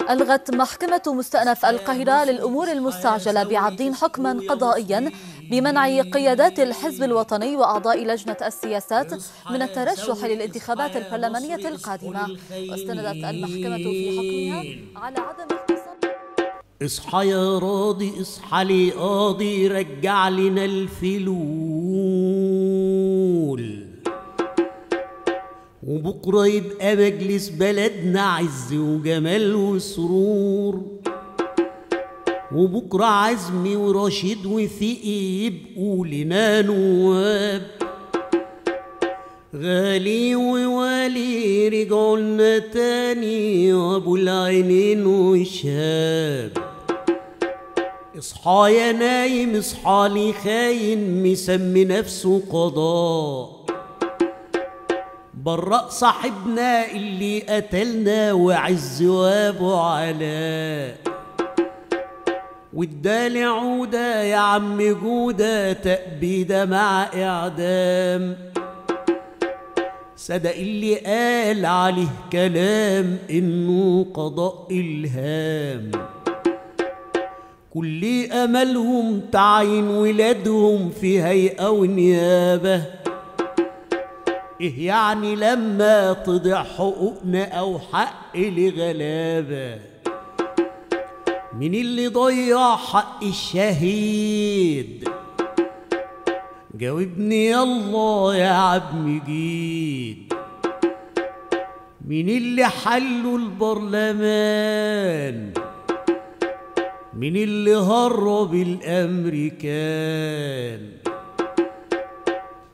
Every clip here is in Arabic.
ألغت محكمة مستأنف القاهرة للأمور المستعجلة بعبدين حكما قضائيا بمنع قيادات الحزب الوطني وأعضاء لجنة السياسات من الترشح للانتخابات البرلمانية القادمة. واستندت المحكمة في حكمها على عدم اختصاص. اصحى يا راضي اصحى لي قاضي رجع لنا الفلول، وبكرة يبقى مجلس بلدنا عز وجمال وسرور، وبكرة عزمي ورشيد وثقي يبقوا لنا نواب، غالي ووالي رجعوا لنا تاني وابو العينين وشاب. اصحى يا نايم اصحى لي خاين مسمي نفسه قضاء، برأ صاحبنا اللي قتلنا وعز وابو علاء، وادالي عودة يا عم جودة تأبيدة مع إعدام، صدق اللي قال عليه كلام إنه قضاء إلهام، كل أملهم تعين ولادهم في هيئة ونيابة، إيه يعني لما تضيع حقوقنا أو حق لغلابة؟ مين اللي ضيع حق الشهيد؟ جاوبني يلا يا عم جيد. مين اللي حلوا البرلمان؟ مين اللي هرب الأمريكان؟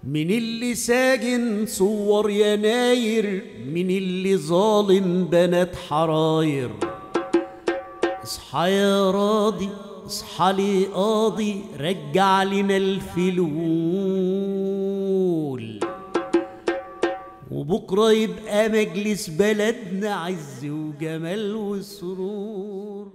مين اللي ساجن صور يناير؟ مين اللي ظالم بنات حراير؟ اصحى يا راضي اصحى لي قاضي رجع لنا الفلول، وبكرة يبقى مجلس بلدنا عز وجمال وسرور.